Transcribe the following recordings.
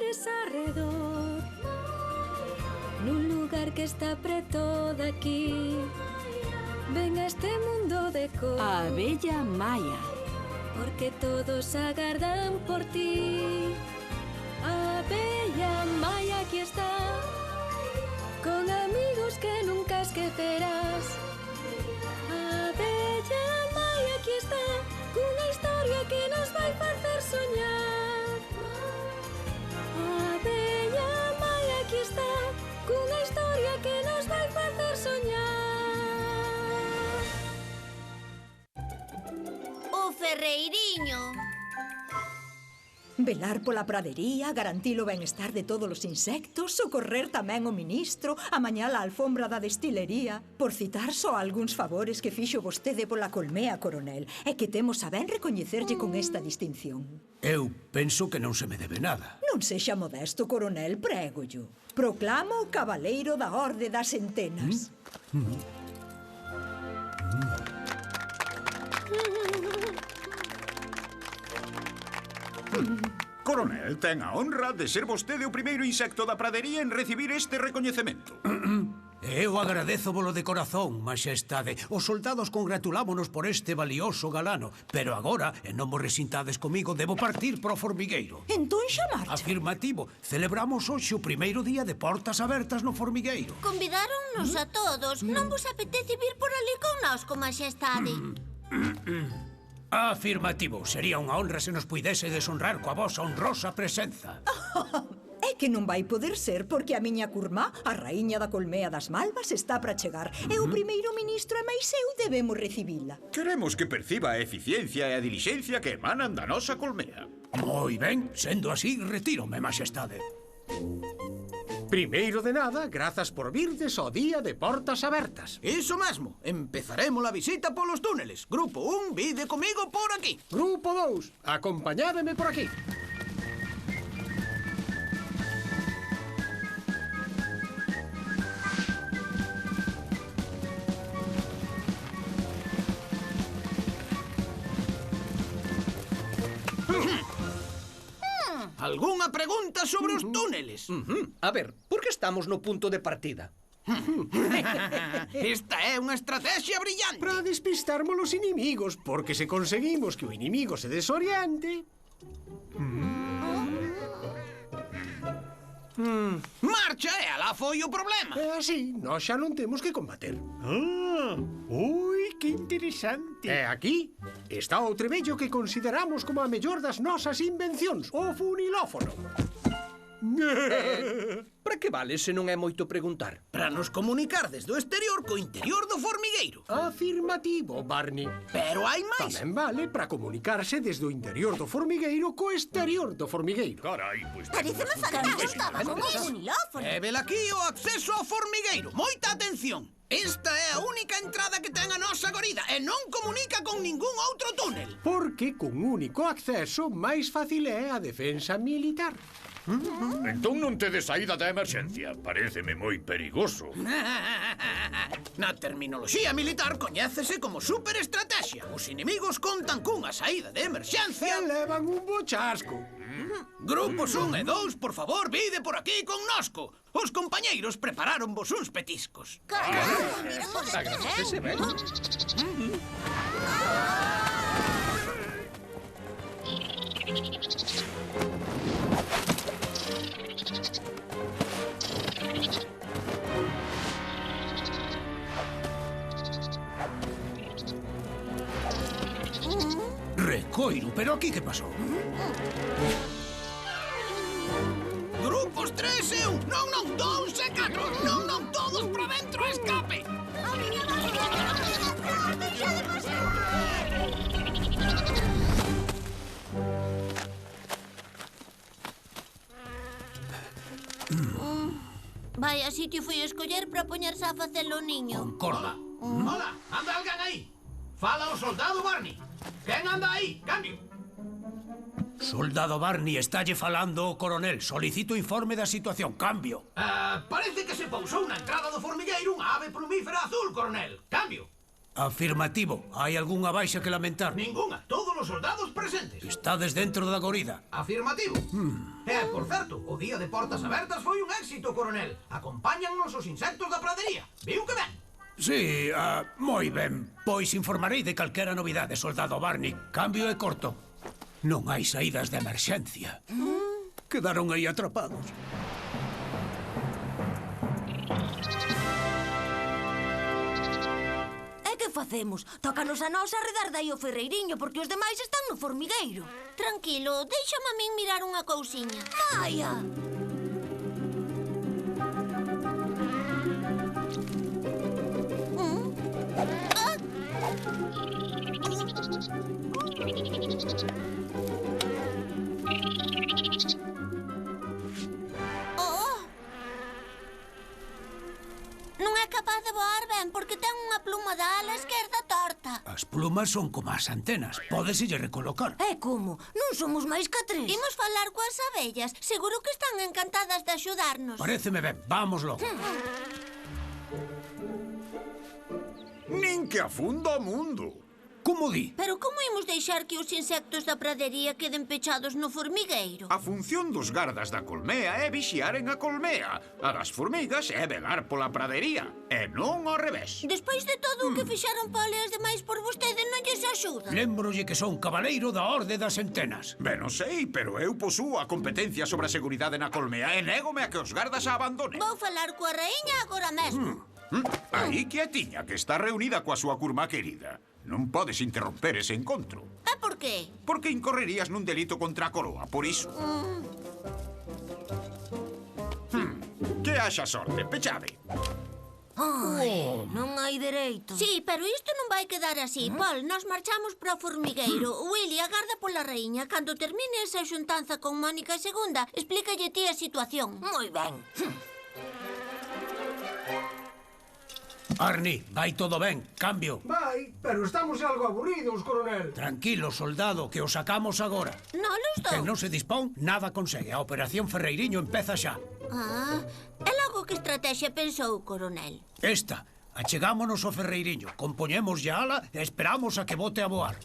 flores arredor, nun lugar que está preto daqui. Ven a este mundo de cor, A abella Maya. porque todos agardan por ti. A abella Maya aquí está, con amigos que nunca esquecerás. A abella Maya aquí está, cunha historia que nos vai facer soñar. A abella Maya aquí está, cunha historia que nos vai facer soñar. O ferreiriño. Velar pola pradería, garantir o benestar de todos os insectos, socorrer tamén o ministro, amañar a alfombra da destilería, por citar só algúns favores que fixo vostede pola colmea, coronel, e que temos a ben recoñecerlle con esta distinción. Eu penso que non se me debe nada. Non sexa modesto, coronel, prégollo. Proclamo o cabaleiro da Orde das Centenas. Coronel, ten a honra de ser vostede o primeiro insecto da pradería en recibir este recoñecemento. Eu agradezo volo de corazón, maxestade. Os soldados congratulámonos por este valioso galano. Pero agora, e non vos resintades comigo, debo partir pro formigueiro. Entón xa marcha. Afirmativo. Celebramos hoxe o primeiro día de portas abertas no formigueiro. Convidáronnos a todos. Non vos apetece vir por ali connosco, maxestade? Afirmativo. Sería unha honra se nos puidese deshonrar coa vosa honrosa presenza. É que non vai poder ser porque a miña curmá, a raíña da colmea das Malvas, está para chegar e o primeiro ministro e máis eu debemos recibila. Queremos que perciba a eficiencia e a dilixencia que emanan da nosa colmea. Moi ben, sendo así, retírome, maxestade. Primeiro de nada, grazas por virdes ao día de portas abertas. Iso mesmo, empezaremos a visita polos túneles. Grupo 1, vide comigo por aquí. Grupo 2, acompañádeme por aquí. Algúnha pregunta sobre os túneles? A ver, por que estamos no punto de partida? Esta é unha estrategia brillante. Para despistarmos os inimigos, porque se conseguimos que o inimigo se desoriente... Marcha, e alá foi o problema. É así, nós xa non temos que combater. Ui, que interesante. E aquí está o trebello que consideramos como a mellor das nosas invencións, o funilófono. Para que vale se non é moito preguntar? Para nos comunicar desde o exterior co interior do formigueiro. Afirmativo, Barney. Pero hai máis. Tamén vale para comunicarse desde o interior do formigueiro co exterior do formigueiro. Carai, pois... Pareceme fantástico con o funilófono. E vel aquí o acceso ao formigueiro. Moita atención. Esta é a única entrada que ten a nosa gorida e non comunica con ningún outro túnel. Porque con único acceso máis fácil é a defensa militar. Entón non tedes saída da emerxencia. Paréceme moi perigoso. Na terminoloxía militar coñécese como superestrategia. Os inimigos contan cunha saída de emerxencia. E levan un bochasco. Grupos 1 e 2, por favor, vide por aquí connosco. Os compañeiros prepararon vos uns petiscos. Agradecese ben. Recoiro, pero aquí que pasou? Grupos 3 e 1, non, 2 e 4, non, todos para dentro a escape. Vaya sitio foi escoller para poñerse a facelo o niño. Concorda. Hola, anda alguén aí? Fala o soldado Barney. Quen anda aí? Cambio. Soldado Barney, estálle falando o coronel. Solicito informe da situación. Cambio. Parece que se pousou na entrada do formigueiro unha ave plumífera azul, coronel. Cambio. Afirmativo. Hai algunha baixa que lamentar? Ninguna. Todos os soldados presentes. Estades dentro da gorida? Afirmativo. Por certo, o día de portas abertas foi un éxito, coronel. Acompáñannos os insectos da pradería. Viu que ben? Sí, moi ben. Pois informarei de calquera novidade, soldado Barney. Cambio e corto. Non hai saídas de emerxencia. Quedaron aí atrapados. Que facemos? Tócanos a nós arredar dai o ferreiriño porque os demais están no formigueiro. Tranquilo, déixame a min mirar unha cousiña. Maia! Non é capaz de voar ben porque ten unha pluma da ala esquerda torta. As plumas son como as antenas. Pódeselle recolocar. E como? Non somos máis que tres. Imos falar coas abellas. Seguro que están encantadas de axudarnos. Paréceme ben. Vamos logo. Nin que afunda o mundo. Como di? Pero como imos deixar que os insectos da pradería queden pechados no formigueiro? A función dos gardas da colmea é vixiaren a colmea. A das formigas é velar pola pradería. E non ao revés. Despois de todo o que fixaron Pole e as demais por vostede non lles axuda. Lémbrolle que son cabaleiro da Orde das Centenas. Ben, non sei, pero eu posúo a competencia sobre a seguridade na colmea e négome a que os gardas a abandonen. Vou falar coa raíña agora mesmo. Aí quietiña, que está reunida coa súa curmá querida. Non podes interromper ese encontro. E por qué? Porque incorrerías nun delito contra a coroa, por iso. Que haxa sorte, pechade. Ai, non hai dereito. Sí, pero isto non vai quedar así. Paul, nos marchamos para o formigueiro. Willy, agarda pola raíña. Cando termine esa xuntanza con Mónica II, explícalle ti a situación. Moi ben. Arnie, vai todo ben. Cambio. Vai, pero estamos algo aburridos, coronel. Tranquilo, soldado, que o sacamos agora. Non lo estou. Quen non se dispón, nada consegue. A operación Ferreiriño empeza xa. E logo que estrategia pensou, coronel? Esta. Achegámonos ao Ferreiriño, compoñemos a ala e esperamos a que bote a voar.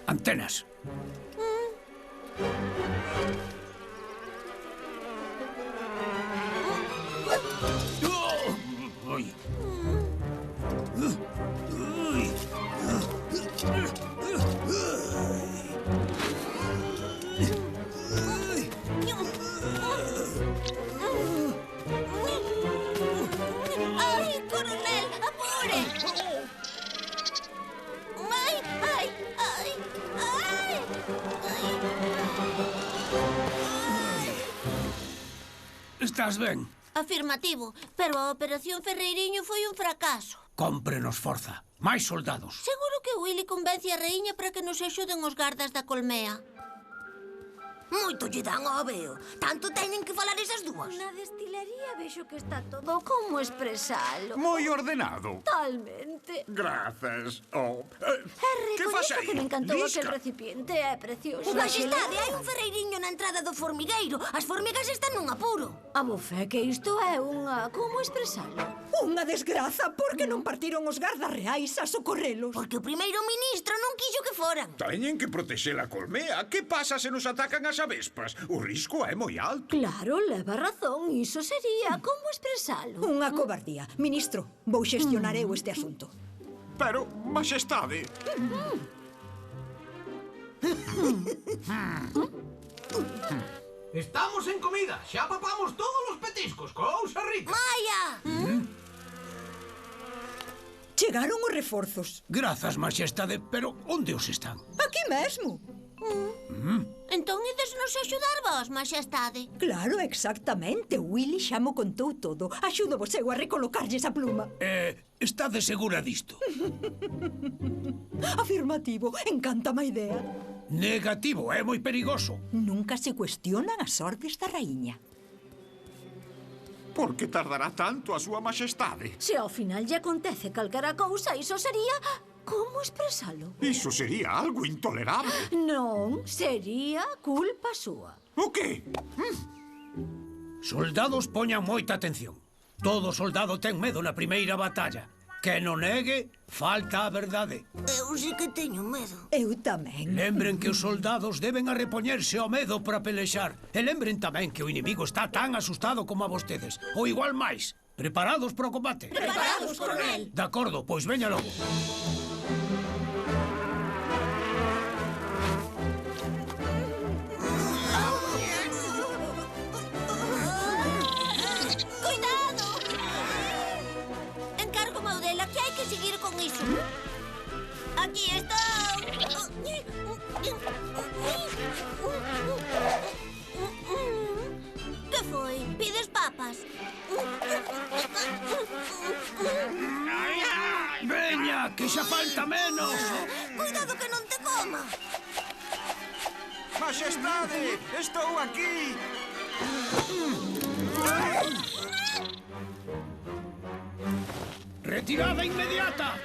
Antenas. Ai, coronel, apure! Ai! Estás ben? Afirmativo, pero a operación Ferreiriño foi un fracaso. Cómprenos forza. Máis soldados. Seguro que Willy convence a raíña para que nos axuden os gardas da colmea. Moito lle dan ao veo. Tanto teñen que falar esas dúas. Na destilería vexo que está todo como expresalo. Moi ordenado. Totalmente. Grazas. Que faz Reconhezo aí? que me encantou Lisca. aquel recipiente, é precioso. Majestade, hai un ferreiriño na entrada do formigueiro. As formigas están nun apuro. A bufé que isto é unha... Como expresalo? Unha desgraza, porque non partiron os gardas reais a socorrelos? Porque o primeiro ministro non quixo que foran. Teñen que protexer a colmea. Que pasa se nos atacan as avespas? O risco é moi alto. Claro, leva razón, iso sería... Como expresalo? Unha cobardía. Ministro, vou xestionar eu este asunto. Pero, majestade... Estamos en comida. Xa papamos todos os petiscos. Cousa rica. Maia! Chegaron os reforzos. Grazas, majestade, pero onde os están? Aquí mesmo. Entón ides nos axudar vos, majestade. Claro, exactamente. Willy xa mo contou todo. Axudo vos eu a recolocarlles a pluma. Estade segura disto? Afirmativo. Encántame a idea. Negativo, é moi perigoso. Nunca se cuestionan as ordes da raíña. Por que tardará tanto a súa majestade? Se ao final lle acontece calquera cousa, iso sería... Como expresalo? Iso sería algo intolerable. Non, sería culpa súa. O que? Soldados, poñan moita atención. Todo soldado ten medo na primeira batalla. Que non negue, falta a verdade. Eu sí que teño medo. Eu tamén. Lembren que os soldados deben arrepoñerse ao medo para pelexar. E lembren tamén que o inimigo está tan asustado como a vostedes. Ou igual máis. Preparados para o combate? Preparados, coronel. De acordo, pois veña logo. Cuidado! Encargo Maudela que hai que seguir con iso. Aquí está. Que foi? Pides papas? Veña, que xa falta menos. Cuidado que non te coma. Majestade, estou aquí. Retirada inmediata.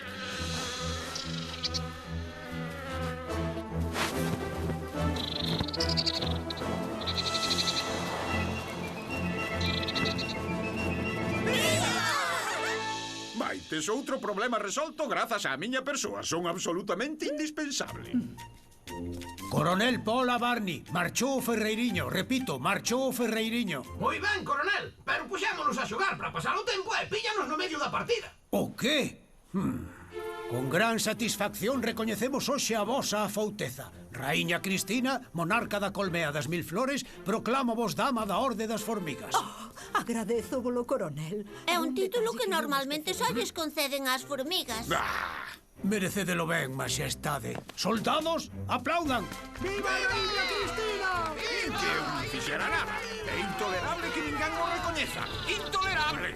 Vai, tes outro problema resolto grazas á miña persoa. Son absolutamente indispensable. Coronel Paula Barney, marchou o Ferreiriño. Repito, marchou o Ferreiriño. Moi ben, coronel, pero puxémonos a xogar para pasar o tempo e píllanos no medio da partida. O qué? Con gran satisfacción recoñecemos hoxe a vosa afouteza. Raíña Cristina, monarca da Colmea das Mil Flores, proclamo vos dama da Orde das Formigas. Agradezo volo, coronel. É un título que normalmente só lles conceden ás formigas. Merecedelo ben, majestade. Soldados, aplaudan. Viva a Raíña Cristina! Que eu non fixera nada. É intolerable que ninguén o recoñeza. Intolerable.